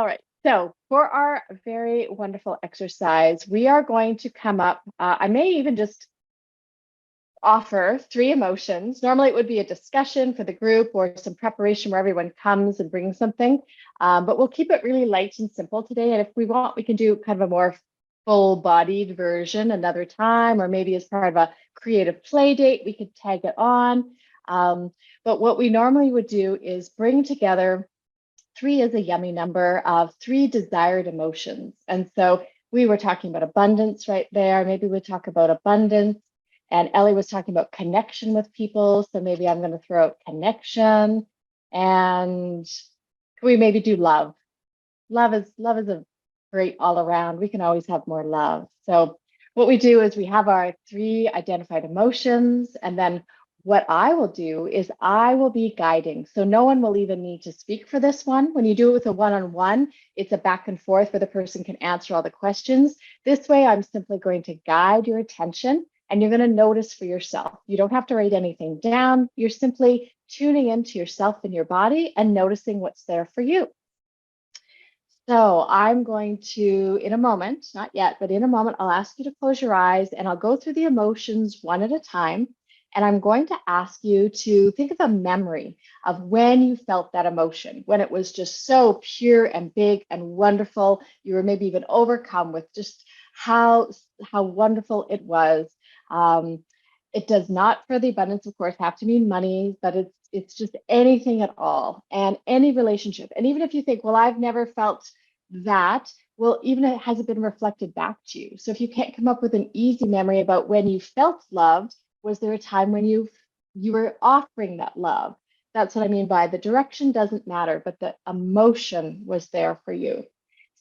All right. So for our very wonderful exercise, we are going to come up. I may even just offer three emotions. Normally, it would be a discussion for the group or some preparation where everyone comes and brings something. But we'll keep it really light and simple today. And if we want, we can do kind of a more full-bodied version another time, or maybe as part of a creative play date, we could tag it on. But what we normally would do is bring together. Three is a yummy number of three desired emotions. And so we were talking about abundance right there. Maybe we talk about abundance. And Ellie was talking about connection with people. So maybe I'm going to throw out connection. And can we maybe do love? Love is a great all around. We can always have more love. So what we do is we have our three identified emotions, and then what I will do is I will be guiding. So no one will even need to speak for this one. When you do it with a one-on-one, it's a back and forth where the person can answer all the questions. This way, I'm simply going to guide your attention, and you're going to notice for yourself. You don't have to write anything down. You're simply tuning into yourself and your body and noticing what's there for you. So I'm going to, in a moment, not yet, but in a moment, I'll ask you to close your eyes and I'll go through the emotions one at a time. And I'm going to ask you to think of a memory of when you felt that emotion, when it was just so pure and big and wonderful. You were maybe even overcome with just how wonderful it was. It does not, for the abundance, of course, have to mean money, but it's just anything at all and any relationship. And even if you think, well, I've never felt that, well, even has it been reflected back to you? So if you can't come up with an easy memory about when you felt loved, was there a time when you were offering that love? That's what I mean by the direction doesn't matter, but the emotion was there for you.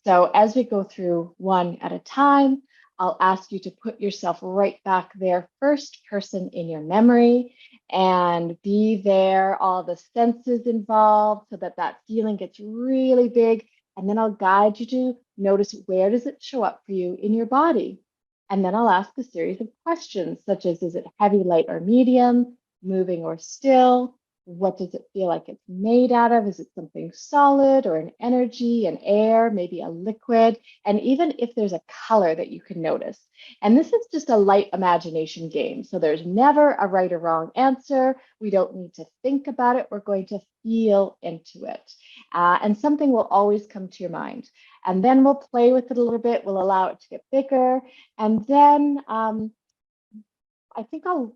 So as we go through one at a time, I'll ask you to put yourself right back there, first person in your memory, and be there, all the senses involved, so that that feeling gets really big. And then I'll guide you to notice, where does it show up for you in your body? And then I'll ask a series of questions, such as, is it heavy, light, or medium, moving or still? What does it feel like it's made out of? Is it something solid or an energy, an air, maybe a liquid? And even if there's a color that you can notice. And this is just a light imagination game. So there's never a right or wrong answer. We don't need to think about it. We're going to feel into it. And something will always come to your mind. And then we'll play with it a little bit. We'll allow it to get bigger. And then I think I'll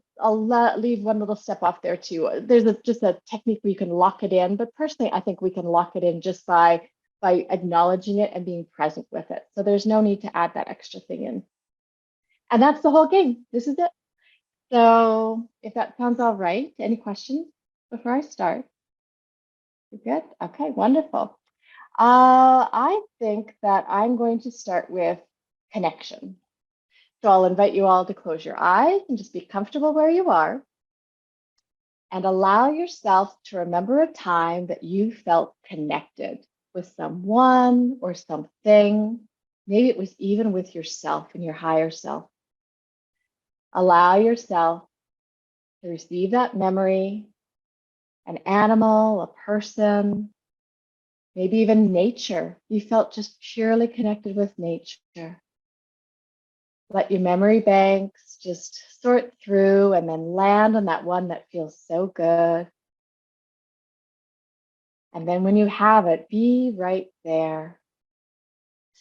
leave one little step off there too. There's just a technique where you can lock it in, but personally, I think we can lock it in just by acknowledging it and being present with it. So there's no need to add that extra thing in. And that's the whole game. This is it. So if that sounds all right, any questions before I start? You're good? Okay, wonderful. I think that I'm going to start with connection. So I'll invite you all to close your eyes and just be comfortable where you are. And allow yourself to remember a time that you felt connected with someone or something. Maybe it was even with yourself and your higher self. Allow yourself to receive that memory, an animal, a person, maybe even nature. You felt just purely connected with nature. Let your memory banks just sort through and then land on that one that feels so good. And then when you have it, be right there.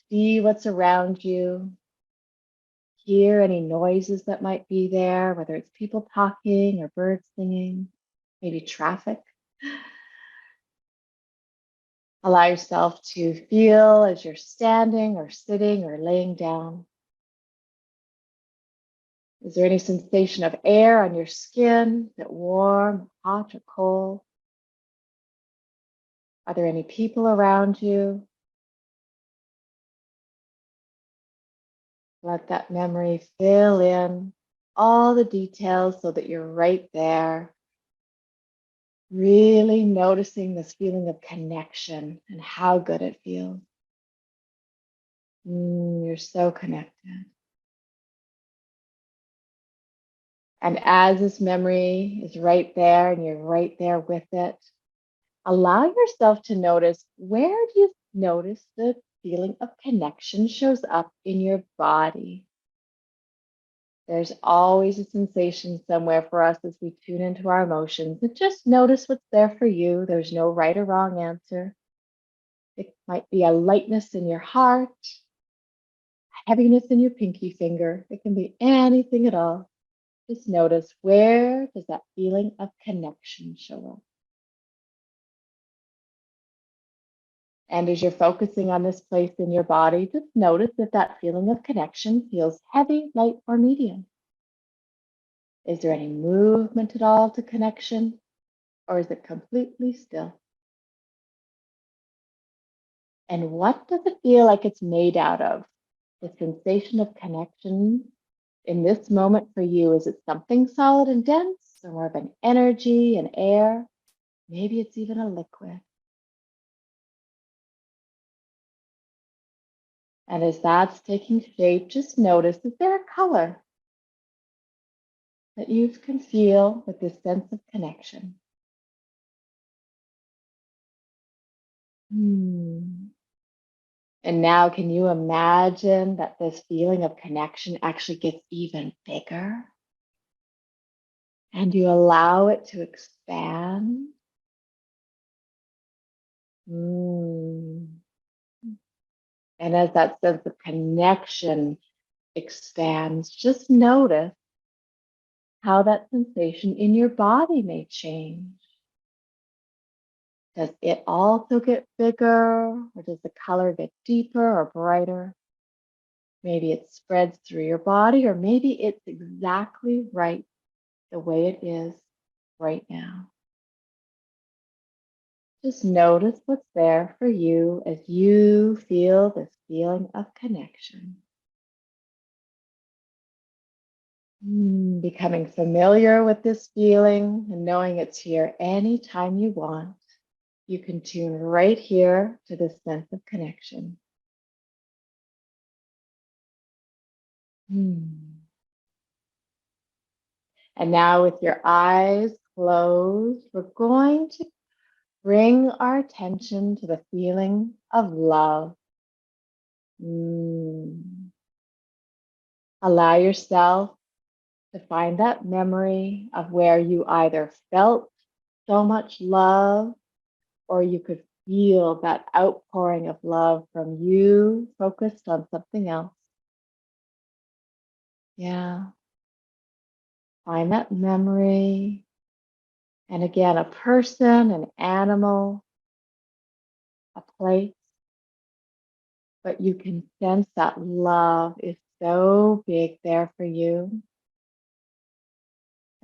See what's around you. Hear any noises that might be there, whether it's people talking or birds singing, maybe traffic. Allow yourself to feel as you're standing or sitting or laying down. Is there any sensation of air on your skin? Is it warm, hot, or cold? Are there any people around you? Let that memory fill in all the details so that you're right there, really noticing this feeling of connection and how good it feels. You're so connected. And as this memory is right there and you're right there with it, allow yourself to notice, where do you notice the feeling of connection shows up in your body. There's always a sensation somewhere for us as we tune into our emotions. And just notice what's there for you. There's no right or wrong answer. It might be a lightness in your heart, heaviness in your pinky finger. It can be anything at all. Just notice, where does that feeling of connection show up? And as you're focusing on this place in your body, just notice if that feeling of connection feels heavy, light, or medium. Is there any movement at all to connection, or is it completely still? And what does it feel like it's made out of? The sensation of connection in this moment for you, is it something solid and dense, or more of an energy and air? Maybe it's even a liquid. And as that's taking shape, just notice, is there a color that you can feel with this sense of connection? And now, can you imagine that this feeling of connection actually gets even bigger? And you allow it to expand? And as that sense of connection expands, just notice how that sensation in your body may change. Does it also get bigger, or does the color get deeper or brighter? Maybe it spreads through your body, or maybe it's exactly right the way it is right now. Just notice what's there for you as you feel this feeling of connection. Becoming familiar with this feeling and knowing it's here anytime you want. You can tune right here to this sense of connection. And now, with your eyes closed, we're going to bring our attention to the feeling of love. Allow yourself to find that memory of where you either felt so much love, or you could feel that outpouring of love from you focused on something else. Yeah. Find that memory. And again, a person, an animal, a place. But you can sense that love is so big there for you.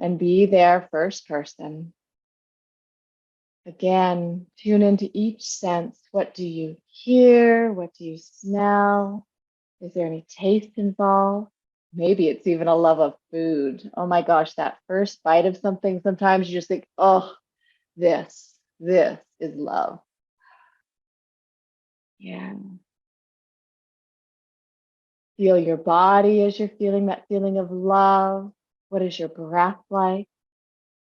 And be there first person. Again, tune into each sense. What do you hear? What do you smell? Is there any taste involved? Maybe it's even a love of food. Oh my gosh, that first bite of something, sometimes you just think, oh, this is love. Yeah. Feel your body as you're feeling that feeling of love. What is your breath like?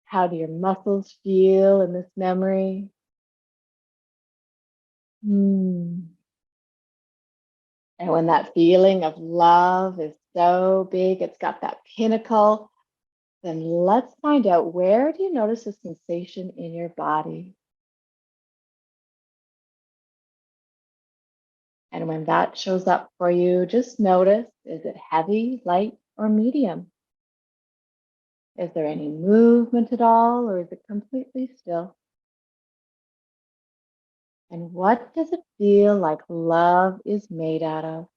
How do your muscles feel in this memory? And when that feeling of love is so big, it's got that pinnacle, then let's find out, where do you notice a sensation in your body? And when that shows up for you, just notice, is it heavy, light, or medium? Is there any movement at all, or is it completely still? And what does it feel like love is made out of?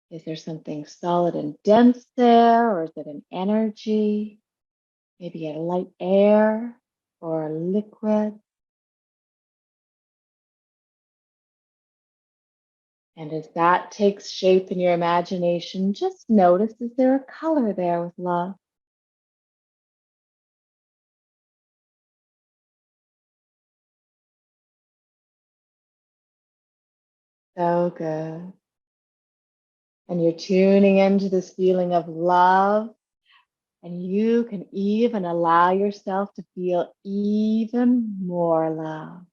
Is there something solid and dense there, or is it an energy? Maybe a light air or a liquid? And as that takes shape in your imagination, just notice, is there a color there with love? So good. And you're tuning into this feeling of love, and you can even allow yourself to feel even more love.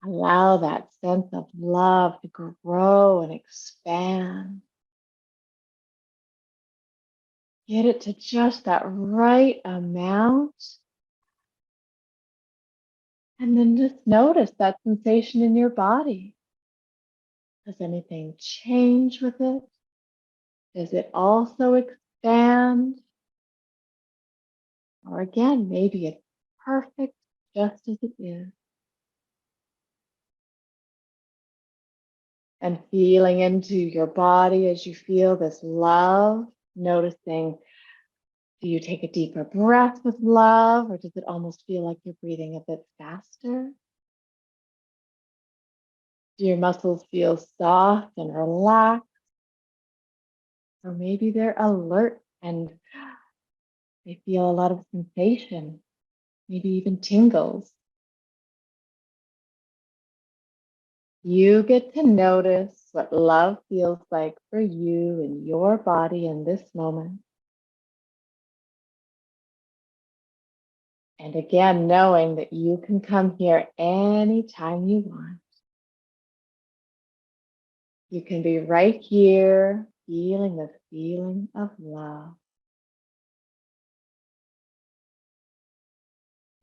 Allow that sense of love to grow and expand. Get it to just that right amount. And then just notice that sensation in your body. Does anything change with it? Does it also expand? Or again, maybe it's perfect just as it is. And feeling into your body as you feel this love, noticing, do you take a deeper breath with love, or does it almost feel like you're breathing a bit faster? Do your muscles feel soft and relaxed? Or maybe they're alert and they feel a lot of sensation, maybe even tingles. You get to notice what love feels like for you in your body in this moment. And again, knowing that you can come here anytime you want. You can be right here, feeling the feeling of love.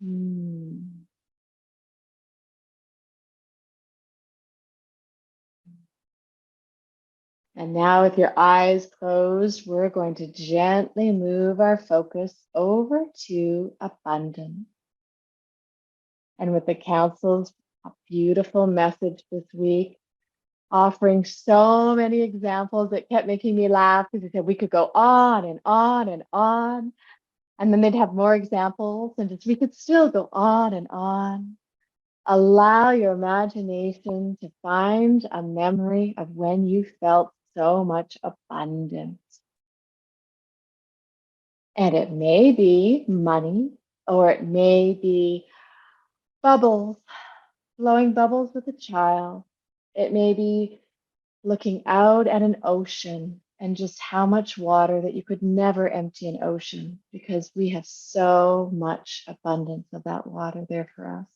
Mm. And now, with your eyes closed, we're going to gently move our focus over to abundance. And with the council's beautiful message this week, offering so many examples that kept making me laugh because they said we could go on and on and on. And then they'd have more examples, and just we could still go on and on. Allow your imagination to find a memory of when you felt so much abundance. And it may be money, or it may be bubbles, blowing bubbles with a child. It may be looking out at an ocean and just how much water that you could never empty an ocean because we have so much abundance of that water there for us.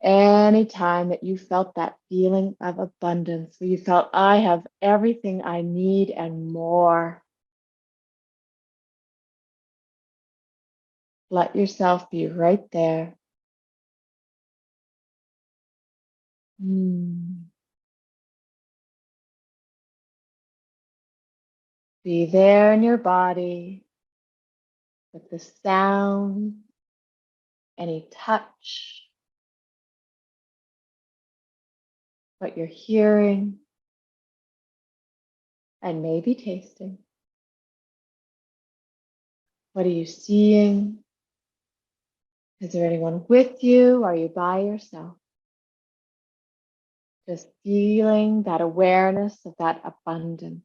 Anytime that you felt that feeling of abundance, where you felt, I have everything I need and more, let yourself be right there. Be there in your body with the sound, any touch, what you're hearing, and maybe tasting. What are you seeing? Is there anyone with you? Are you by yourself? Just feeling that awareness of that abundance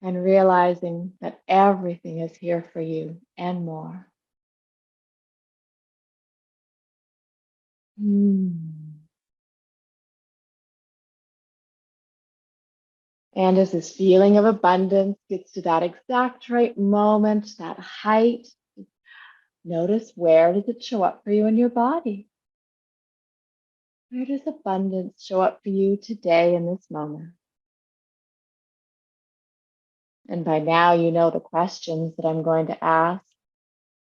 and realizing that everything is here for you and more. And as this feeling of abundance gets to that exact right moment, that height, notice, where does it show up for you in your body? Where does abundance show up for you today in this moment? And by now, you know the questions that I'm going to ask.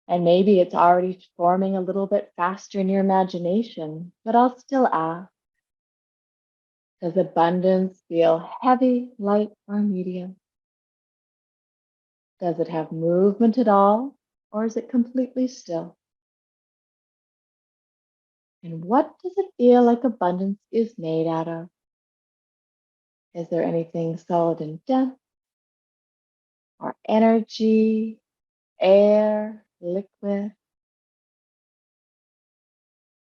And maybe it's already forming a little bit faster in your imagination, but I'll still ask. Does abundance feel heavy, light, or medium? Does it have movement at all, or is it completely still? And what does it feel like abundance is made out of? Is there anything solid and dense, or energy, air, liquid?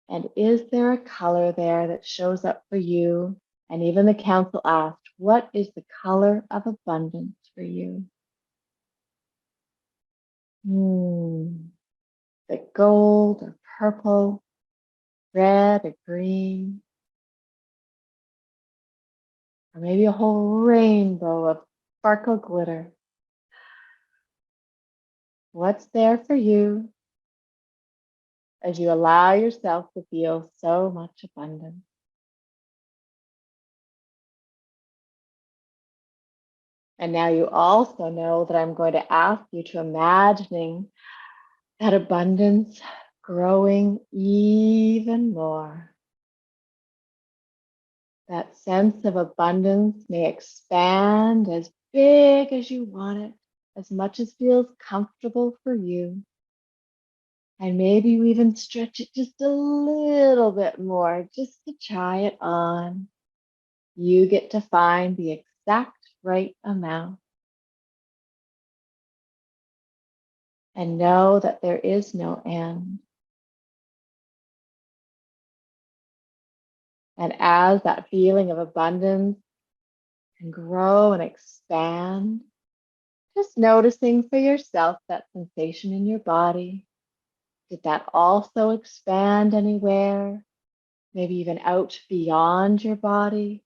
And is there a color there that shows up for you? And even the council asked, what is the color of abundance for you? Is it gold or purple, red or green? Or maybe a whole rainbow of sparkle glitter? What's there for you? as you allow yourself to feel so much abundance. And now you also know that I'm going to ask you to imagining that abundance growing even more. That sense of abundance may expand as big as you want it, as much as feels comfortable for you. And maybe you even stretch it just a little bit more just to try it on. You get to find the exact right amount. And know that there is no end. And as that feeling of abundance can grow and expand, just noticing for yourself that sensation in your body. Did that also expand anywhere? Maybe even out beyond your body,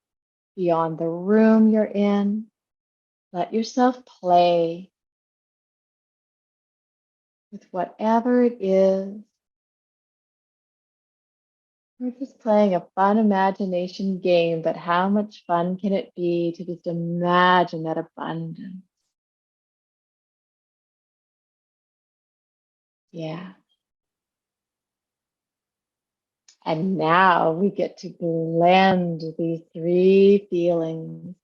beyond the room you're in. Let yourself play with whatever it is. We're just playing a fun imagination game, but how much fun can it be to just imagine that abundance? Yeah. And now we get to blend these three feelings.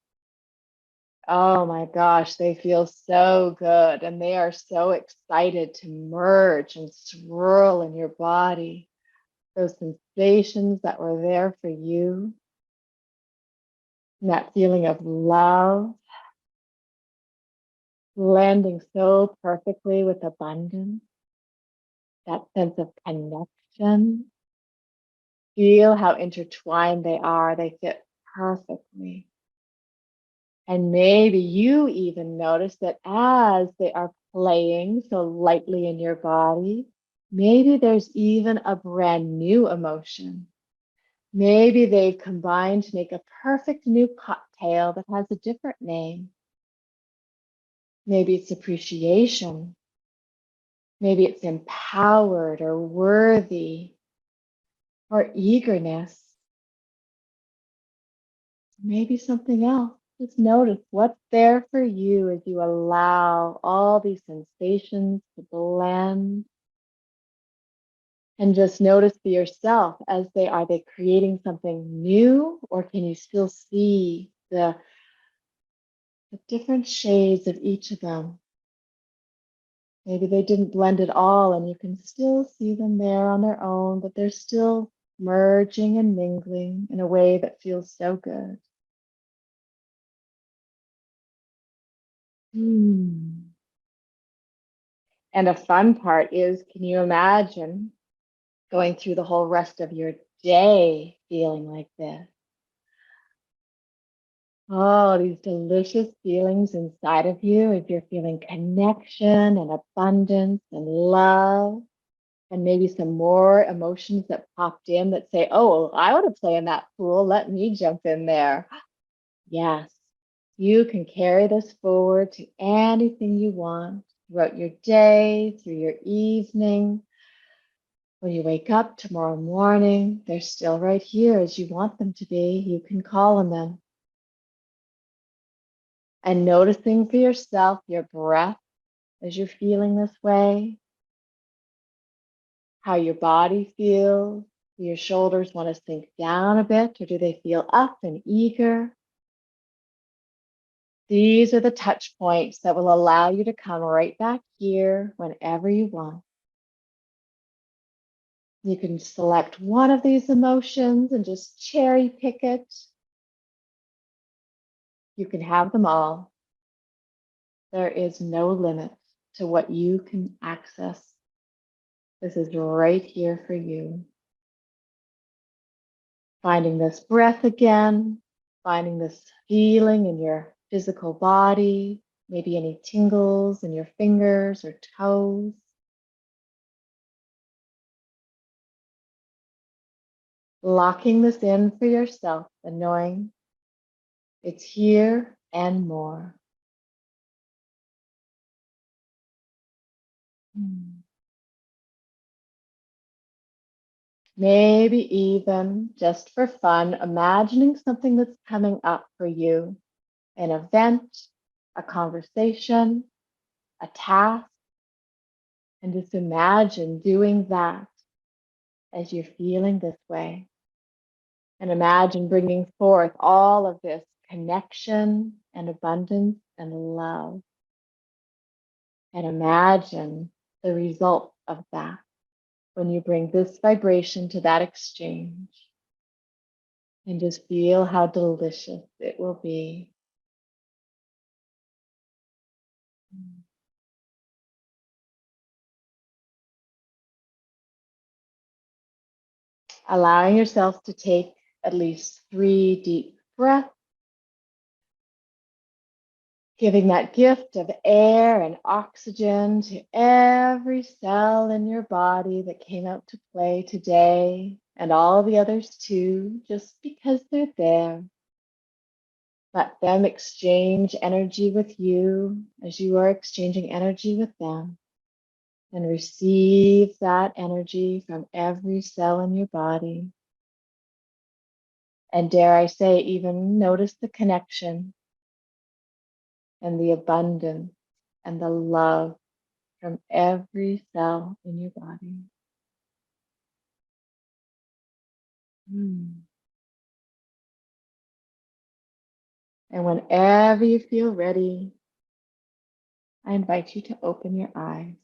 Oh my gosh, they feel so good and they are so excited to merge and swirl in your body. Those sensations that were there for you, and that feeling of love, blending so perfectly with abundance, that sense of connection. Feel how intertwined they are. They fit perfectly. And maybe you even notice that as they are playing so lightly in your body, maybe there's even a brand new emotion. Maybe they've combined to make a perfect new cocktail that has a different name. Maybe it's appreciation. Maybe it's empowered or worthy or eagerness. Maybe something else. Just notice what's there for you as you allow all these sensations to blend. And just notice for yourself as are they creating something new, or can you still see the different shades of each of them? Maybe they didn't blend at all and you can still see them there on their own, but they're still merging and mingling in a way that feels so good. Hmm. And a fun part is, can you imagine going through the whole rest of your day feeling like this? Oh, these delicious feelings inside of you, if you're feeling connection and abundance and love, and maybe some more emotions that popped in that say, oh, I want to play in that pool. Let me jump in there. Yes, you can carry this forward to anything you want throughout your day, through your evening. When you wake up tomorrow morning, they're still right here as you want them to be. You can call on them. And noticing for yourself your breath as you're feeling this way, how your body feels. Do your shoulders want to sink down a bit, or do they feel up and eager? These are the touch points that will allow you to come right back here whenever you want. You can select one of these emotions and just cherry pick it. You can have them all. There is no limit to what you can access. This is right here for you. Finding this breath again, finding this feeling in your physical body, maybe any tingles in your fingers or toes. Locking this in for yourself and knowing it's here and more. Maybe even just for fun, imagining something that's coming up for you, an event, a conversation, a task, and just imagine doing that as you're feeling this way. And imagine bringing forth all of this connection and abundance and love. And imagine the result of that when you bring this vibration to that exchange. And just feel how delicious it will be. Allowing yourself to take at least 3 deep breaths, giving that gift of air and oxygen to every cell in your body that came out to play today, and all the others too, just because they're there. Let them exchange energy with you as you are exchanging energy with them. And receive that energy from every cell in your body. And dare I say, even notice the connection and the abundance and the love from every cell in your body. Mm. And whenever you feel ready, I invite you to open your eyes.